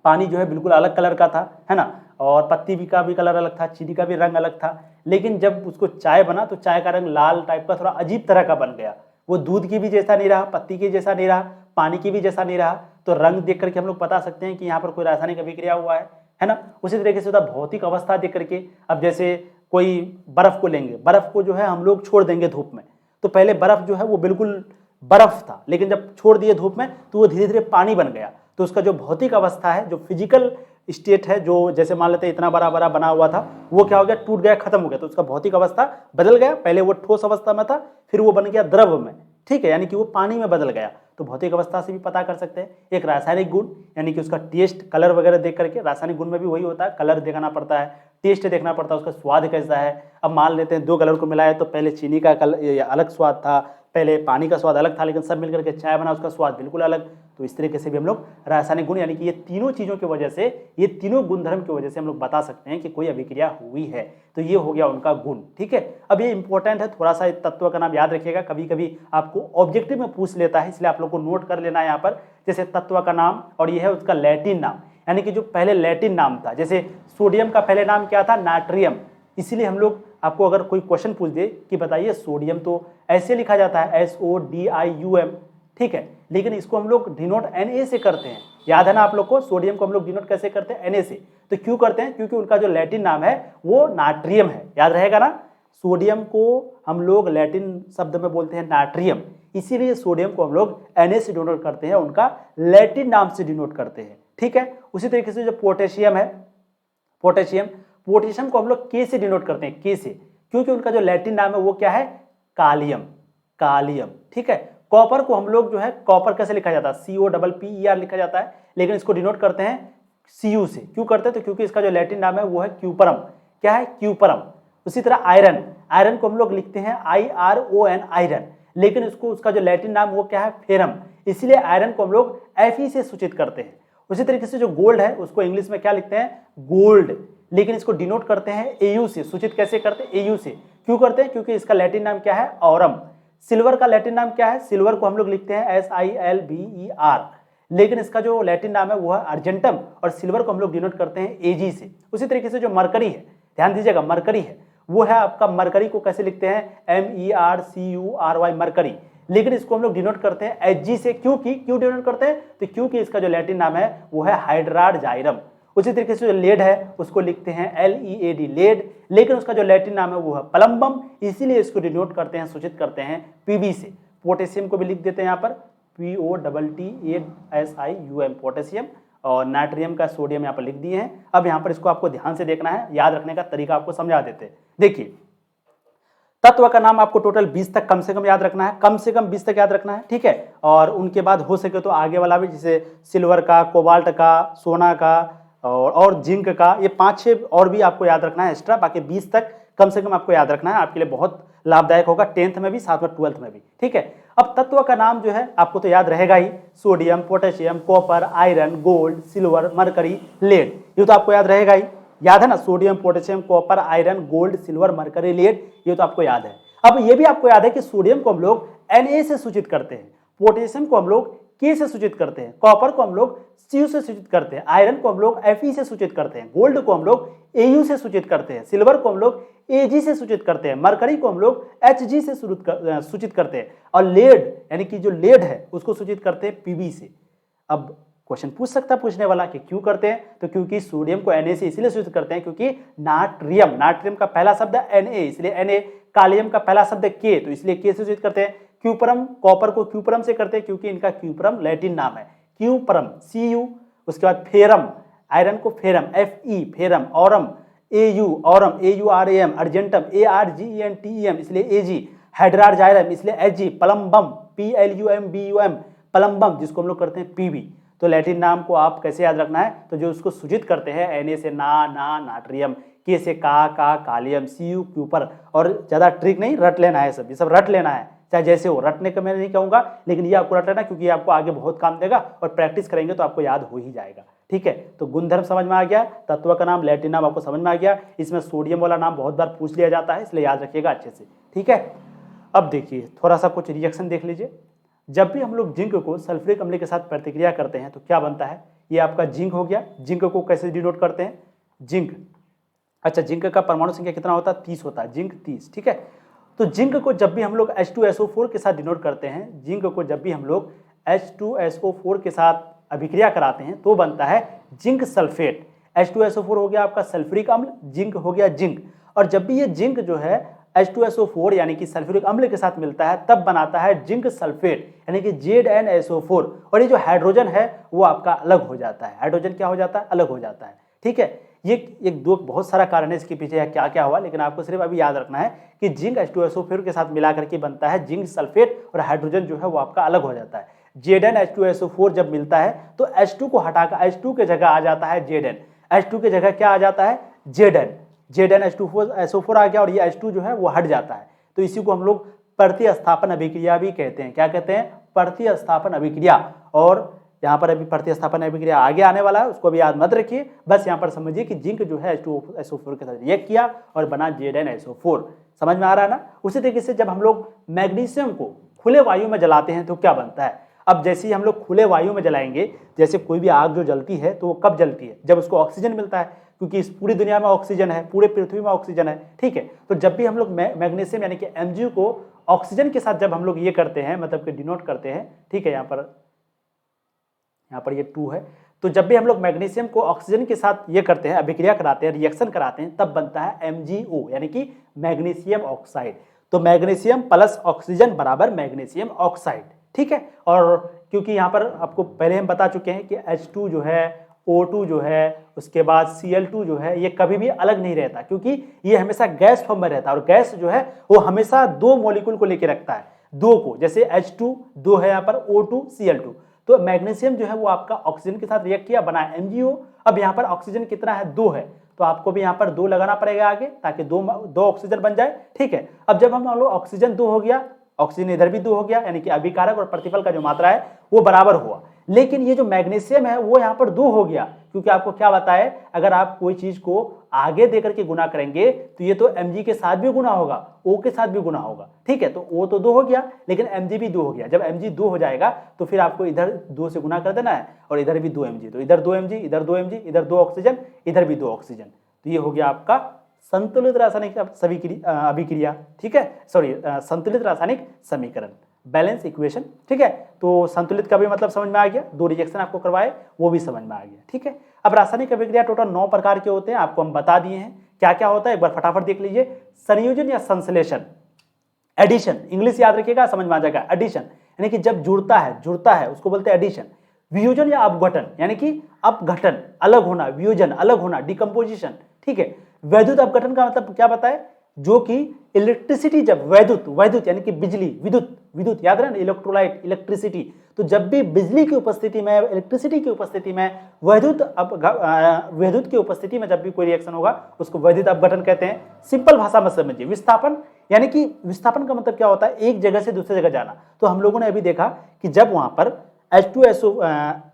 पानी जो है बिल्कुल अलग कलर का था, है ना, और पत्ती भी का भी कलर अलग था, चीनी का भी रंग अलग था। लेकिन जब उसको चाय बना तो चाय का रंग लाल टाइप का थोड़ा अजीब तरह का बन गया। वो दूध की भी जैसा नहीं रहा, पत्ती की जैसा नहीं रहा, पानी की भी जैसा नहीं रहा। तो रंग देख करके हम लोग बता सकते हैं कि यहाँ पर कोई रासायनिक अभिक्रिया हुआ है ना। उसी तरीके से होता भौतिक अवस्था देख करके, अब जैसे कोई बर्फ को लेंगे, बर्फ को जो है हम लोग छोड़ देंगे धूप में, तो पहले बर्फ जो है वो बिल्कुल बर्फ था, लेकिन जब छोड़ दिए धूप में तो वो धीरे धीरे पानी बन गया। तो उसका जो भौतिक अवस्था है, जो फिजिकल स्टेट है, जो जैसे मान लेते हैं इतना बड़ा बड़ा बना हुआ था, वो क्या हो गया, टूट गया, खत्म हो गया। तो उसका भौतिक अवस्था बदल गया, पहले वो ठोस अवस्था में था, फिर वो बन गया द्रव में, ठीक है, यानी कि वो पानी में बदल गया। तो भौतिक अवस्था से भी पता कर सकते हैं। एक रासायनिक गुण, यानी कि उसका टेस्ट, कलर वगैरह देख करके, रासायनिक गुण में भी वही होता है, कलर देखना पड़ता है, टेस्ट देखना पड़ता है, उसका स्वाद कैसा है। अब मान लेते हैं दो कलर को मिलाया तो पहले चीनी का कलर अलग स्वाद था, पहले पानी का स्वाद अलग था, लेकिन सब मिलकर के चाय बना, उसका स्वाद बिल्कुल अलग। तो इस तरीके से भी हम लोग रासायनिक गुण, यानी कि ये तीनों चीज़ों की वजह से, ये तीनों गुणधर्म की वजह से हम लोग बता सकते हैं कि कोई अभिक्रिया हुई है। तो ये हो गया उनका गुण, ठीक है। अब ये इंपॉर्टेंट है, थोड़ा सा तत्व का नाम याद रखिएगा, कभी कभी आपको ऑब्जेक्टिव में पूछ लेता है, इसलिए आप लोग को नोट कर लेना है यहाँ पर। जैसे तत्व का नाम, और ये है उसका लैटिन नाम, यानी कि जो पहले लैटिन नाम था, जैसे सोडियम का पहले नाम क्या था, नाट्रियम। इसीलिए हम लोग, आपको अगर कोई क्वेश्चन पूछ दे कि बताइए सोडियम तो ऐसे लिखा जाता है SODIUM, ठीक है, लेकिन इसको हम लोग डिनोट Na से करते हैं। याद है ना आप लोग को, सोडियम को हम लोग डिनोट कैसे करते हैं, Na से। तो क्यों करते हैं, क्योंकि उनका जो लैटिन नाम है वो नाट्रियम है, याद रहेगा ना। सोडियम को हम लोग लैटिन शब्द में बोलते हैं नाट्रियम, इसीलिए सोडियम को हम लोग Na से डिनोट करते हैं, उनका लैटिन नाम से डिनोट करते हैं, ठीक है। उसी तरीके से जो पोटेशियम है, पोटेशियम को हम लोग K से डिनोट करते हैं, K से, क्योंकि उनका जो लैटिन नाम है वो क्या है, कालियम, ठीक है। कॉपर को हम लोग जो है, कॉपर कैसे लिखा जाता है, COPPER लिखा जाता है, लेकिन इसको डिनोट करते हैं Cu से। क्यों करते हैं, तो क्योंकि इसका जो लैटिन नाम है वो है क्यूपरम, क्या है, क्यूपरम। उसी तरह आयरन को हम लोग लिखते हैं IRON, आयरन, लेकिन इसको, उसका जो लैटिन नाम वो क्या है, फेरम, इसलिए आयरन को हम लोग Fe से सूचित करते हैं। उसी तरीके से जो गोल्ड है उसको इंग्लिश में क्या लिखते हैं, गोल्ड, लेकिन इसको डिनोट करते हैं AU से। सूचित कैसे करते हैं, AU से। क्यों करते हैं, क्योंकि इसका लैटिन नाम क्या है, ऑरम। सिल्वर का लैटिन नाम क्या है, सिल्वर को हम लोग लिखते हैं SILVER, लेकिन इसका जो लैटिन नाम है वो है अर्जेंटम, और सिल्वर को हम लोग डिनोट करते हैं AG से। उसी तरीके से जो मरकरी है, ध्यान दीजिएगा, मरकरी है वो है आपका, मरकरी को कैसे लिखते हैं, MERCURY, मरकरी, लेकिन इसको हम लोग डिनोट करते हैं Hg से। क्यों डिनोट करते हैं, तो क्योंकि इसका जो लैटिन नाम है वो है हाइड्राड जाइरम। उसी तरीके से जो लेड है उसको लिखते हैं LEAD, लेड, लेकिन उसका जो लैटिन नाम है वो है पलम्बम, इसीलिए इसको डिनोट करते हैं, सूचित करते हैं Pb से। पोटेशियम को भी लिख देते हैं यहाँ पर POTTASIUM, पोटेशियम, और नाइट्रियम का सोडियम यहाँ पर लिख दिए हैं। अब यहाँ पर इसको आपको ध्यान से देखना है, याद रखने का तरीका आपको समझा देते हैं। देखिए, तत्व का नाम आपको टोटल 20 तक कम से कम याद रखना है, कम से कम 20 तक याद रखना है, ठीक है। और उनके बाद हो सके तो आगे वाला भी, जैसे सिल्वर का, कोबाल्ट का, सोना का और जिंक का, ये 5-6 और भी आपको याद रखना है एक्स्ट्रा। बाकी 20 तक कम से कम आपको याद रखना है, आपके लिए बहुत लाभदायक होगा, 10th में भी, साथ में 12th में भी, ठीक है। अब तत्व का नाम जो है आपको तो याद रहेगा ही, sodium, potassium, copper, iron, gold, silver, mercury, lead, ये तो आपको याद रहेगा ही, याद है ना, sodium, potassium, copper, iron, gold, silver, mercury, lead, ये तो आपको याद है। अब ये भी आपको याद है कि सोडियम को हम लोग Na से सूचित करते हैं, पोटेशियम को हम लोग के से सूचित करते हैं, कॉपर को हम लोग Cu से सूचित करते हैं, आयरन को हम लोग Fe से सूचित करते हैं, गोल्ड को हम लोग Au से सूचित करते हैं, सिल्वर को हम लोग Ag से सूचित करते हैं, मरकरी को हम लोग Hg से सूचित करते हैं, और लेड यानी कि जो लेड है उसको सूचित करते हैं Pb से। अब क्वेश्चन पूछ सकता है पूछने वाला कि क्यों करते हैं, तो क्योंकि सोडियम को Na से इसलिए सूचित करते हैं क्योंकि नाट्रियम का पहला शब्द है Na, इसलिए Na, कालियम का पहला शब्द है K, तो इसलिए K से सूचित करते हैं। क्यूपरम, कॉपर को क्यूपरम से करते हैं क्योंकि इनका क्यूपरम लैटिन नाम है, क्यूपरम Cu। उसके बाद फेरम, आयरन को ferrum Fe, ferrum, Aurum Au, Aurum Auram, argentum Argentem, इसलिए Ag, हाइड्रार्जाइरम इसलिए Hg, प्लम्बम Plumbum, प्लम्बम जिसको हम लोग करते हैं Pb। तो लैटिन नाम को आप कैसे याद रखना है, तो जो उसको सूचित करते हैं Na से नाट्रियम, K से कालियम, Cu क्यूपर, और ज़्यादा ट्रिक नहीं, रट लेना है, सब ये सब रट लेना है, चाहे जैसे हो। रटने का मैं नहीं कहूँगा, लेकिन ये आपको रट लेना क्योंकि आपको आगे बहुत काम देगा और प्रैक्टिस करेंगे तो आपको याद हो ही जाएगा। ठीक है, तो गुणधर्म समझ में आ गया, तत्व का नाम, लैटिन नाम आपको समझ में आ गया। इसमें सोडियम वाला नाम बहुत बार पूछ लिया जाता है, इसलिए याद रखिएगा अच्छे से। ठीक है, अब देखिए थोड़ा सा कुछ रिएक्शन देख लीजिए। जब भी हम लोग जिंक को सल्फ्यूरिक अम्ल के साथ प्रतिक्रिया करते हैं तो क्या बनता है, ये आपका जिंक हो गया। जिंक को कैसे डिनोट करते हैं, जिंक, अच्छा जिंक का परमाणु संख्या कितना होता है, 30 होता है, जिंक 30। ठीक है, तो जिंक को जब भी हम लोग H2SO4 के साथ डिनोट करते हैं, जिंक को जब भी हम लोग H2SO4 के साथ अभिक्रिया कराते हैं तो बनता है जिंक सल्फेट। H2SO4 हो गया आपका सल्फ्यूरिक अम्ल, जिंक हो गया जिंक। और जब भी ये जिंक जो है H2SO4 यानी कि सल्फ्यूरिक अम्ल के साथ मिलता है तब बनाता है जिंक सल्फेट यानी कि ZnSO4। और ये जो हाइड्रोजन है वो आपका अलग हो जाता है, हाइड्रोजन क्या हो जाता है, अलग हो जाता है। ठीक है, ये एक दो बहुत सारा कारण है इसके पीछे क्या क्या हुआ, लेकिन आपको सिर्फ अभी याद रखना है कि जिंक H2SO4 के साथ मिला करके बनता है जिंक सल्फेट और हाइड्रोजन जो है वो आपका अलग हो जाता है। ZnH2SO4 जब मिलता है तो H2 को हटाकर H2 के जगह आ जाता है Zn, H2 के जगह क्या आ जाता है ZnH2SO4 आ गया और ये H2 जो है वो हट जाता है। तो इसी को हम लोग प्रतिस्थापन अभिक्रिया भी कहते हैं। क्या कहते हैं, प्रतिस्थापन अभिक्रिया। और यहाँ पर अभी प्रतिस्थापन अभिक्रिया आगे आने वाला है, उसको भी याद मत रखिए, बस यहाँ पर समझिए कि जिंक जो है H2SO4 के साथ रिएक्ट किया और बना ZnSO4। समझ में आ रहा है ना। उसी तरीके से जब हम लोग मैग्नीशियम को खुले वायु में जलाते हैं तो क्या बनता है। अब जैसे ही हम लोग खुले वायु में जलाएंगे, जैसे कोई भी आग जो जलती है तो वो कब जलती है, जब उसको ऑक्सीजन मिलता है, क्योंकि इस पूरी दुनिया में ऑक्सीजन है, पूरे पृथ्वी में ऑक्सीजन है। ठीक है, तो जब भी हम लोग मैग्नीशियम यानी कि Mg को ऑक्सीजन के साथ जब हम लोग ये करते हैं, मतलब कि डिनोट करते हैं, ठीक है, यहाँ पर ये 2 है, तो जब भी हम लोग मैग्नीशियम को ऑक्सीजन के साथ ये करते हैं, अभिक्रिया कराते हैं, रिएक्शन कराते हैं, तब बनता है MgO यानी कि मैग्नीशियम ऑक्साइड। तो मैग्नीशियम प्लस ऑक्सीजन बराबर मैग्नीशियम ऑक्साइड। ठीक है, और क्योंकि यहाँ पर आपको पहले हम बता चुके हैं कि H2 जो है, O2 जो है, उसके बाद Cl2 जो है, ये कभी भी अलग नहीं रहता क्योंकि ये हमेशा गैस फॉर्म में रहता है। और गैस जो है वो हमेशा 2 मॉलिक्यूल को लेकर रखता है, 2 को, जैसे H2 2 है यहाँ पर, O2 Cl2। तो मैग्नीशियम जो है वो आपका ऑक्सीजन के साथ रिएक्ट किया, बना MgO। अब यहाँ पर ऑक्सीजन कितना है, 2 है, तो आपको भी यहाँ पर 2 लगाना पड़ेगा आगे ताकि 2 ऑक्सीजन बन जाए। ठीक है, अब जब हम लोग ऑक्सीजन 2 हो गया, ऑक्सीजन इधर भी 2 हो गया, यानी कि अभिकारक और प्रतिफल का जो मात्रा है वो बराबर हुआ। लेकिन ये जो मैग्नीशियम है वो यहाँ पर 2 हो गया, क्योंकि आपको क्या बताए, अगर आप कोई चीज को आगे देकर के गुना करेंगे तो ये तो Mg के साथ भी गुना होगा, O के साथ भी गुना होगा। ठीक है, तो O तो 2 हो गया लेकिन Mg भी 2 हो गया। जब Mg 2 हो जाएगा तो फिर आपको इधर 2 से गुना कर देना है और इधर भी 2 Mg, तो इधर 2 Mg, इधर 2 Mg, इधर 2 ऑक्सीजन, इधर भी 2 ऑक्सीजन। तो ये हो गया आपका संतुलित रासायनिक अभिक्रिया। ठीक है, सॉरी, संतुलित रासायनिक समीकरण, बैलेंस इक्वेशन। ठीक है, तो संतुलित का भी मतलब समझ में आ गया, 2 रिएक्शन आपको करवाए वो भी समझ में आ गया। ठीक है, अब रासायनिक अभिक्रिया टोटल 9 प्रकार के होते हैं, आपको हम बता दिए हैं क्या क्या होता है, एक बार फटाफट देख लीजिए। संयोजन या संश्लेषण, एडिशन, इंग्लिश याद रखिएगा, समझ में आ जाएगा। एडिशन यानी कि जब जुड़ता है उसको बोलते हैं एडिशन। वियोजन या अपघटन यानी कि अपघटन, अलग होना, वियोजन अलग होना, डिकम्पोजिशन। ठीक है, वैद्युत अपघटन का मतलब क्या बताए, जो कि इलेक्ट्रिसिटी, जब वैद्युत यानी कि बिजली, विद्युत याद रहे ना, इलेक्ट्रोलाइट, इलेक्ट्रिसिटी। तो जब भी बिजली की उपस्थिति में, इलेक्ट्रिसिटी की उपस्थिति में, वैद्युत की उपस्थिति में जब भी कोई रिएक्शन होगा उसको वैद्युत अपघटन कहते हैं। सिंपल भाषा में समझिए। विस्थापन यानी कि विस्थापन का मतलब क्या होता है, एक जगह से दूसरी जगह जाना। तो हम लोगों ने अभी देखा कि जब वहां पर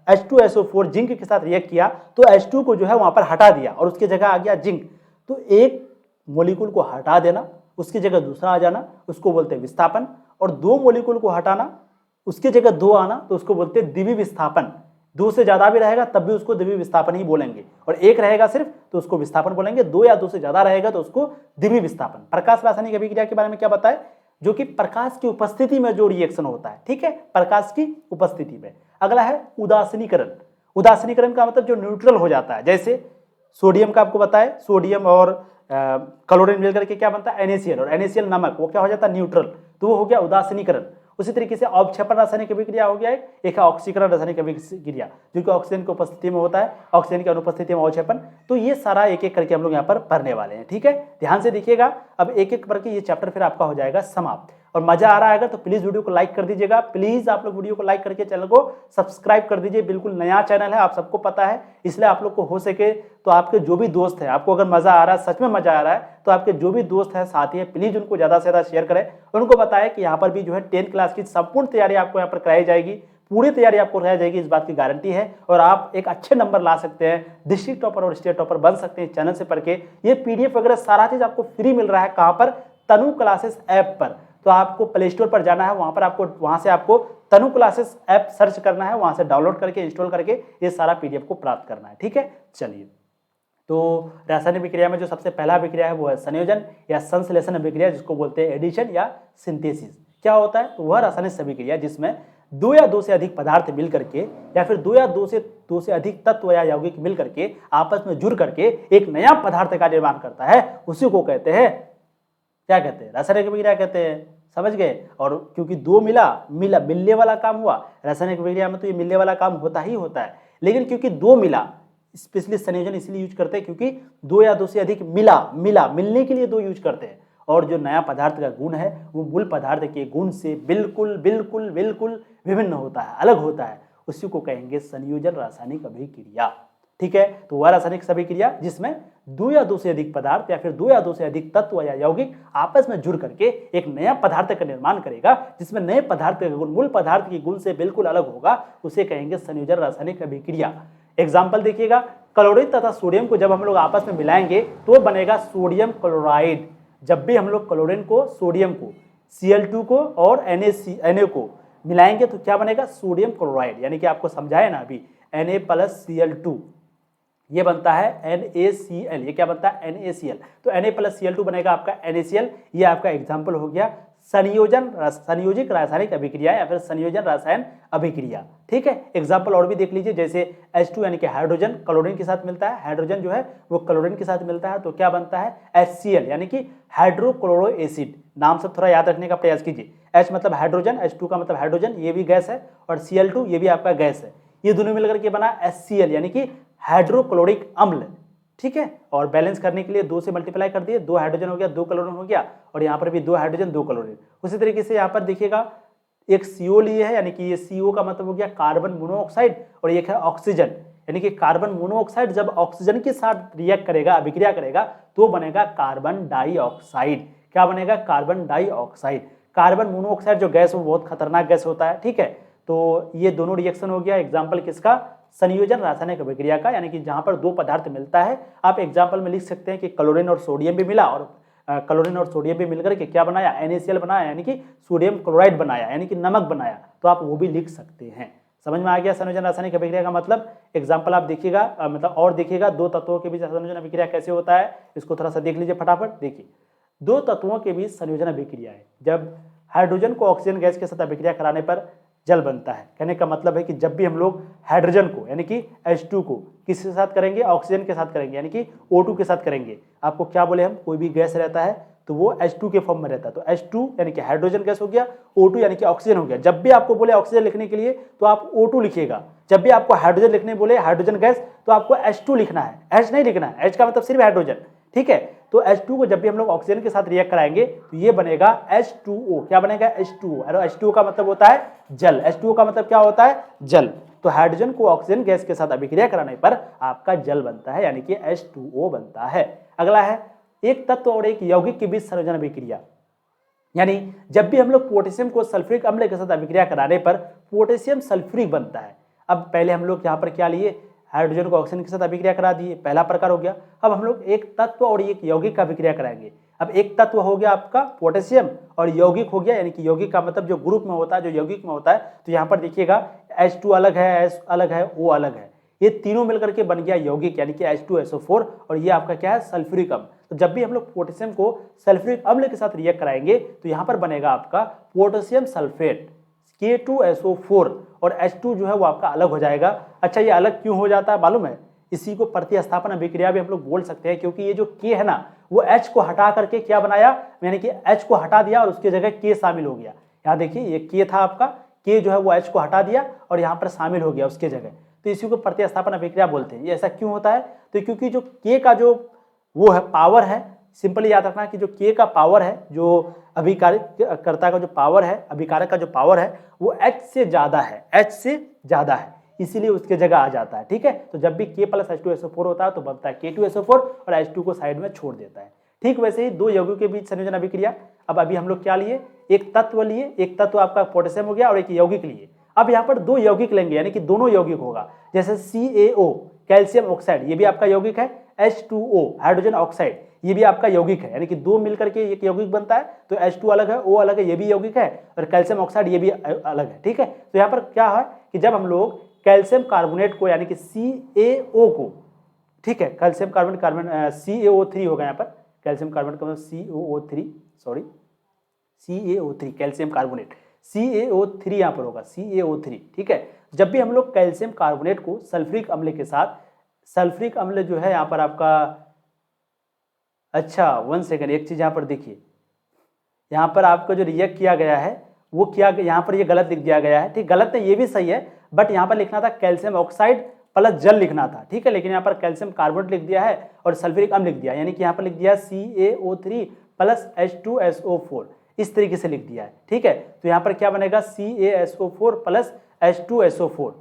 H2SO4 जिंक के साथ रिएक्ट किया तो H2 को जो है वहां पर हटा दिया और उसकी जगह आ गया जिंक। तो एक मॉलिक्यूल को हटा देना, उसकी जगह दूसरा आ जाना, उसको बोलते हैं विस्थापन। और 2 मॉलिक्यूल को हटाना, उसकी जगह दो आना तो उसको बोलते हैं द्विवीय विस्थापन। दो से ज्यादा भी रहेगा तब भी उसको द्विवीय विस्थापन ही बोलेंगे, और एक रहेगा सिर्फ तो उसको विस्थापन बोलेंगे। दो या दो से ज्यादा रहेगा तो उसको द्विवीय विस्थापन। प्रकाश रासायनिक अभिक्रिया के बारे में क्या बताए, जो कि प्रकाश की उपस्थिति में जो रिएक्शन होता है, ठीक है, प्रकाश की उपस्थिति में। अगला है उदासीनीकरण। उदासीनीकरण का मतलब जो न्यूट्रल हो जाता है, जैसे सोडियम का आपको बताए, सोडियम और क्लोरीन मिलकर के क्या बनता है NaCl, और NaCl नमक, वो क्या हो जाता है न्यूट्रल, तो वो हो गया उदासीनीकरण। उसी तरीके से अवक्षेपण रासायनिक अभिक्रिया हो गया, एक है ऑक्सीकरण रासायनिक अभिक्रिया, जो कि ऑक्सीजन की उपस्थिति में होता है, ऑक्सीजन की अनुपस्थिति में अवक्षेपण। तो ये सारा एक एक करके हम लोग यहाँ पर पढ़ने वाले हैं, ठीक है, ध्यान से देखिएगा। अब एक एक करके ये चैप्टर फिर आपका हो जाएगा समाप्त। और मजा आ रहा है अगर तो प्लीज वीडियो को लाइक कर दीजिएगा, प्लीज आप लोग वीडियो को लाइक करके चैनल को सब्सक्राइब कर दीजिए। बिल्कुल नया चैनल है, आप सबको पता है, इसलिए आप लोग को हो सके तो आपके जो भी दोस्त हैं, आपको अगर मजा आ रहा है, सच में मजा आ रहा है, तो आपके जो भी दोस्त हैं, साथी हैं, प्लीज उनको ज्यादा से ज्यादा शेयर करें, उनको बताएं कि यहाँ पर भी जो है 10th क्लास की संपूर्ण तैयारी आपको यहाँ पर कराई जाएगी, पूरी तैयारी आपको कराई जाएगी, इस बात की गारंटी है। और आप एक अच्छे नंबर ला सकते हैं, डिस्ट्रिक्ट टॉपर और स्टेट टॉपर बन सकते हैं चैनल से पढ़ के। ये PDF वगैरह सारा चीज आपको फ्री मिल रहा है, कहाँ पर, तनु क्लासेस ऐप पर। तो आपको प्ले स्टोर पर जाना है, वहां से आपको तनु क्लासेस ऐप सर्च करना है, वहां से डाउनलोड करके इंस्टॉल करके ये सारा PDF को प्राप्त करना है, ठीक है। चलिए, तो रासायनिक अभिक्रिया में जो सबसे पहला अभिक्रिया है वो है संयोजन या संश्लेषण अभिक्रिया, जिसको बोलते हैं एडिशन या सिंथेसिस। क्या होता है, तो वह रासायनिक अभिक्रिया जिसमें दो या दो से अधिक पदार्थ मिल करके, या फिर दो या दो से अधिक तत्व या यौगिक मिल करके आपस में जुड़ करके एक नया पदार्थ का निर्माण करता है, उसी को कहते हैं, क्या कहते हैं, रासायनिक अभिक्रिया कहते हैं। समझ गए। और क्योंकि दो मिलने वाला काम हुआ, रासायनिक अभिक्रिया में तो ये मिलने वाला काम होता ही होता है, लेकिन क्योंकि दो मिला, स्पेशली संयोजन इसलिए यूज करते हैं क्योंकि दो या दो से अधिक मिलने के लिए दो यूज करते हैं। और जो नया पदार्थ का गुण है वो मूल पदार्थ के गुण से बिल्कुल बिल्कुल बिल्कुल विभिन्न होता है, अलग होता है, उसी को कहेंगे संयोजन रासायनिक अभिक्रिया, ठीक है। तो वह रासायनिक अभिक्रिया जिसमें दो या दो से अधिक पदार्थ या फिर दो या दो से अधिक तत्व या यौगिक आपस में जुड़ करके एक नया पदार्थ का निर्माण करेगा, जिसमें नए पदार्थ का गुण मूल पदार्थ के गुण से बिल्कुल अलग होगा, उसे कहेंगे संयोजन रासायनिक अभिक्रिया। एग्जाम्पल देखिएगा, क्लोरीन तथा सोडियम को जब हम लोग आपस में मिलाएंगे तो बनेगा सोडियम क्लोराइड। जब भी हम लोग क्लोरीन को, सोडियम को, Cl2 को और Na को मिलाएंगे तो क्या बनेगा, सोडियम क्लोराइड। यानी कि आपको समझाया ना अभी, Na+Cl2 ये बनता है NaCl। ये क्या बनता है, NaCl। तो Na+Cl2 बनेगा आपका NaCl। ये आपका एग्जाम्पल हो गया संयोजिक रासायनिक अभिक्रिया या फिर संयोजन रसायन अभिक्रिया, ठीक है। एग्जाम्पल और भी देख लीजिए, जैसे H2 यानी कि हाइड्रोजन क्लोरीन के साथ मिलता है, हाइड्रोजन जो है वो क्लोरीन के साथ मिलता है, तो क्या बनता है HCl यानी कि हाइड्रोक्लोरो एसिड। नाम सब थोड़ा याद रखने का प्रयास कीजिए। H मतलब हाइड्रोजन, H2 का मतलब हाइड्रोजन, ये भी गैस है, और Cl2 ये भी आपका गैस है। ये दोनों मिलकर के बना HCl यानी कि हाइड्रोक्लोरिक अम्ल, ठीक है। और बैलेंस करने के लिए दो से मल्टीप्लाई कर दिए, दो हाइड्रोजन हो गया, दो क्लोरीन हो गया, और यहाँ पर भी दो हाइड्रोजन दो क्लोरीन। उसी तरीके से यहाँ पर देखिएगा एक CO लिए है, यानी कि ये CO का मतलब हो गया कार्बन मोनोऑक्साइड, और एक है ऑक्सीजन यानी कि कार्बन मोनोऑक्साइड जब ऑक्सीजन के साथ रिएक्ट करेगा, अभिक्रिया करेगा, तो बनेगा कार्बन डाइऑक्साइड। क्या बनेगा, कार्बन डाइऑक्साइड। कार्बन मोनोऑक्साइड जो गैस वो बहुत खतरनाक गैस होता है, ठीक है। तो ये दोनों रिएक्शन हो गया। एग्जाम्पल किसका, संयोजन रासायनिक अभिक्रिया का, यानी कि जहां पर दो पदार्थ मिलता है। आप एग्जाम्पल में लिख सकते हैं कि क्लोरीन और सोडियम भी मिला, और क्लोरीन और सोडियम भी मिलकर के क्या बनाया, NaCl बनाया, यानी कि सोडियम क्लोराइड बनाया, यानी कि नमक बनाया, तो आप वो भी लिख सकते हैं। समझ में आ गया संयोजन रासायनिक अभिक्रिया का मतलब। एग्जाम्पल आप देखिएगा, मतलब और देखिएगा, दो तत्वों के बीच संयोजन अभिक्रिया कैसे होता है, इसको थोड़ा सा देख लीजिए फटाफट। देखिए, दो तत्वों के बीच संयोजन अभिक्रिया है, जब हाइड्रोजन को ऑक्सीजन गैस के साथ अभिक्रिया कराने पर जल बनता है। कहने का मतलब है कि जब भी हम लोग हाइड्रोजन को यानी कि H2 को किसके साथ करेंगे, ऑक्सीजन के साथ करेंगे, यानी कि O2 के साथ करेंगे। आपको क्या बोले हम, कोई भी गैस रहता है तो वो H2 के फॉर्म में रहता है, तो H2 यानी कि हाइड्रोजन गैस हो गया, O2 यानी कि ऑक्सीजन हो गया। जब भी आपको बोले ऑक्सीजन लिखने के लिए तो आप O2 लिखिएगा, जब भी आपको हाइड्रोजन लिखने बोले हाइड्रोजन गैस तो आपको H2 लिखना है, H नहीं लिखना है। H का मतलब सिर्फ हाइड्रोजन, ठीक है। तो H2 को जब भी हम लोग ऑक्सीजन के साथ रिएक्ट कराएंगे तो ये बनेगा H2O। क्या बनेगा, H2O। और H2O का मतलब होता है जल। H2O का मतलब क्या होता है, जल। तो हाइड्रोजन को ऑक्सीजन गैस के साथ अभिक्रिया कराने पर आपका जल बनता है, यानी कि H2O बनता है। अगला है एक तत्व और एक यौगिक के बीच संयोजन अभिक्रिया, यानी जब भी हम लोग पोटेशियम को सल्फ्यूरिक अम्ल के साथ अभिक्रिया कराने पर पोटेशियम सल्फ्यूरिक बनता है। अब पहले हम लोग यहाँ पर क्या लिए, हाइड्रोजन को ऑक्सीजन के साथ अभिक्रिया करा दिए, पहला प्रकार हो गया। अब हम लोग एक तत्व और एक यौगिक का अभिक्रिया कराएंगे। अब एक तत्व हो गया आपका पोटेशियम और यौगिक हो गया, यानी कि यौगिक का मतलब जो ग्रुप में होता है, जो यौगिक में होता है, तो यहाँ पर देखिएगा H2 अलग है, S अलग है, O अलग है, ये तीनों मिलकर के बन गया यौगिक, यानी कि H2SO4, और ये आपका क्या है, सल्फ्यूरिक अम्ल। तो जब भी हम लोग पोटेशियम को सल्फ्यूरिक अम्ल के साथ रिएक्ट कराएंगे तो यहाँ पर बनेगा आपका पोटेशियम सल्फेट K2SO4, और H2 जो है वो आपका अलग हो जाएगा। अच्छा, ये अलग क्यों हो जाता है मालूम है? इसी को प्रतिस्थापन अभिक्रिया भी हम लोग बोल सकते हैं, क्योंकि ये जो K है ना, वो H को हटा करके क्या बनाया, यानी कि H को हटा दिया और उसकी जगह K शामिल हो गया। यहाँ देखिए, ये K था आपका, K जो है वो H को हटा दिया और यहाँ पर शामिल हो गया उसके जगह, तो इसी को प्रतिस्थापन अभिक्रिया बोलते हैं। ये ऐसा क्यों होता है? तो क्योंकि जो K का जो वो है पावर है, सिंपली याद रखना कि जो K का पावर है, जो अभिकारकर्ता का जो पावर है, अभिकारक का जो पावर है, वो H से ज्यादा है, H से ज्यादा है, इसीलिए उसके जगह आ जाता है। ठीक है, तो जब भी K प्लस H2SO4 होता है तो बनता है K2SO4 और H2 को साइड में छोड़ देता है। ठीक वैसे ही दो यौगिकों के बीच संयोजन अभिक्रिया। अब अभी हम लोग क्या लिए, एक तत्व लिए, एक तत्व आपका पोटेशियम हो गया और एक यौगिक लिए। अब यहाँ पर दो यौगिक लेंगे, यानी कि दोनों यौगिक होगा, जैसे CaO कैल्शियम ऑक्साइड, ये भी आपका यौगिक है, H2O हाइड्रोजन ऑक्साइड, ये भी आपका यौगिक है, यानी कि दो मिलकर के एक यौगिक बनता है। तो H2 अलग है, O अलग है, ये भी यौगिक है, और कैल्शियम ऑक्साइड ये भी अलग है। ठीक है, तो यहाँ पर क्या है कि जब हम लोग कैल्शियम कार्बोनेट को, यानी कि CaO को, ठीक है, कैल्शियम कार्बन CaO3 होगा यहाँ पर, कैल्शियम कार्बोनेट का मतलब CaO3, sorry CaO3 calcium carbonate, CaO3 यहाँ पर होगा, CaO3। ठीक है, जब भी हम लोग कैल्शियम कार्बोनेट को सल्फ्यूरिक अम्ल के साथ, सल्फ्यूरिक अम्ल जो है यहाँ पर आपका, अच्छा 1 सेकेंड, एक चीज यहाँ पर देखिए, यहाँ पर आपको जो रिएक्ट किया गया है वो क्या, यहाँ पर ये गलत लिख दिया गया है। ठीक, गलत नहीं, ये भी सही है, बट यहाँ पर लिखना था कैल्शियम ऑक्साइड प्लस जल लिखना था। ठीक है, लेकिन यहाँ पर कैल्शियम कार्बोनेट लिख दिया है और सल्फ्यूरिक अम्ल लिख दिया, यानी कि यहाँ पर लिख दिया CaO3 प्लस H2SO4, इस तरीके से लिख दिया है। ठीक है, तो यहाँ पर क्या बनेगा, CaSO4 प्लस H2SO4,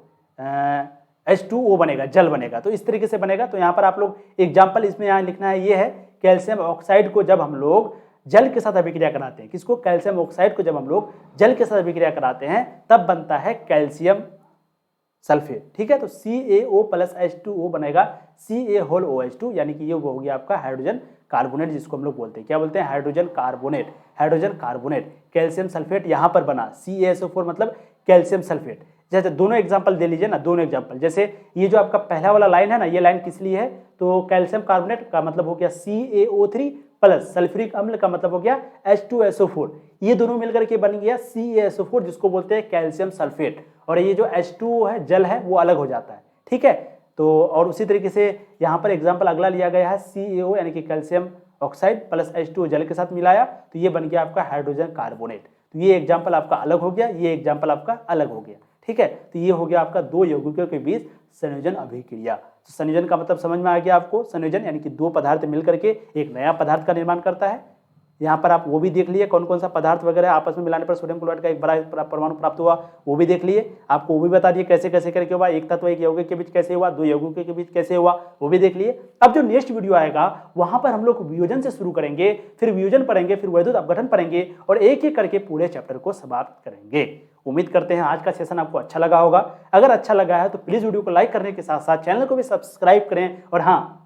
H2O बनेगा, जल बनेगा, तो इस तरीके से बनेगा। तो यहाँ पर आप लोग एग्जाम्पल इसमें यहाँ लिखना है, ये है कैल्शियम ऑक्साइड को जब हम लोग जल के साथ अभिक्रिया कराते हैं, किसको, कैल्शियम ऑक्साइड को जब हम लोग जल के साथ अभिक्रिया कराते हैं तब बनता है कैल्शियम सल्फेट। ठीक है, तो CaO प्लस H2O बनेगा CaOH2, यानी कि ये वो हो गया आपका हाइड्रोजन कार्बोनेट, जिसको हम लोग बोलते हैं, क्या बोलते हैं, hydrogen carbonate, hydrogen carbonate. Calcium sulphate यहाँ पर बना, CaSO4 मतलब कैल्शियम सल्फेट। जैसे दोनों एग्जांपल दे लीजिए ना, दोनों एग्जांपल, जैसे ये जो आपका पहला वाला लाइन है ना, ये लाइन किस लिए है, तो कैल्शियम कार्बोनेट का मतलब हो गया CaO3 प्लस सल्फ्यूरिक अम्ल का मतलब हो गया H2SO4, ये दोनों मिलकर के बन गया CaSO4, जिसको बोलते हैं कैल्शियम सल्फेट, और ये जो H2O है, जल है, वो अलग हो जाता है। ठीक है, तो और उसी तरीके से यहाँ पर एग्जाम्पल अगला लिया गया है CaO, यानी कि कैल्शियम ऑक्साइड प्लस H2O जल के साथ मिलाया, तो ये बन गया आपका हाइड्रोजन कार्बोनेट। तो ये एग्जाम्पल आपका अलग हो गया, ये एग्जाम्पल आपका अलग हो गया। ठीक है, तो ये हो गया आपका दो यौगिकों के बीच संयोजन अभिक्रिया। तो संयोजन का मतलब समझ में आ गया आपको, संयोजन यानी कि दो पदार्थ मिलकर के एक नया पदार्थ का निर्माण करता है। यहाँ पर आप वो भी देख लिए कौन कौन सा पदार्थ वगैरह आपस में मिलाने पर सोडियम क्लोराइड का एक बड़ा परमाणु प्राप्त हुआ, वो भी देख लिए। आपको वो भी बता दिए कैसे कैसे करके हुआ, एक तत्व एक यौगिक के बीच कैसे हुआ, दो यौगिकों के बीच कैसे हुआ, वो भी देख लिए। अब जो नेक्स्ट वीडियो आएगा वहां पर हम लोग वियोजन से शुरू करेंगे, फिर वियोजन पढ़ेंगे, फिर वैद्युत अपघटन पढ़ेंगे और एक एक करके पूरे चैप्टर को समाप्त करेंगे। उम्मीद करते हैं आज का सेशन आपको अच्छा लगा होगा। अगर अच्छा लगा है तो प्लीज वीडियो को लाइक करने के साथ साथ चैनल को भी सब्सक्राइब करें, और हाँ,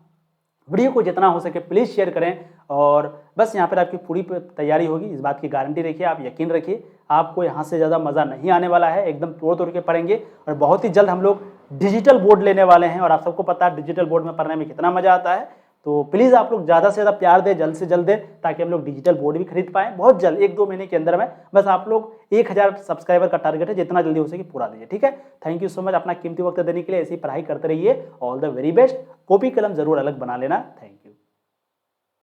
वीडियो को जितना हो सके प्लीज़ शेयर करें। और बस यहाँ पर आपकी पूरी तैयारी होगी, इस बात की गारंटी रखिए, आप यकीन रखिए, आपको यहाँ से ज़्यादा मज़ा नहीं आने वाला है। एकदम तोड़ तोड़ के पढ़ेंगे और बहुत ही जल्द हम लोग डिजिटल बोर्ड लेने वाले हैं, और आप सबको पता है डिजिटल बोर्ड में पढ़ने में कितना मज़ा आता है। तो प्लीज़ आप लोग ज़्यादा से ज़्यादा प्यार दें, जल्द से जल्द दें, ताकि हम लोग डिजिटल बोर्ड भी खरीद पाएँ बहुत जल्द, 1-2 महीने के अंदर में। बस आप लोग 1000 सब्सक्राइबर का टारगेट है, जितना जल्दी हो सके पूरा दीजिए। ठीक है, थैंक यू सो मच अपना कीमती वक्त देने के लिए। ऐसे ही पढ़ाई करते रहिए। All the very best. Copy कलम जरूर अलग बना लेना। Thank you.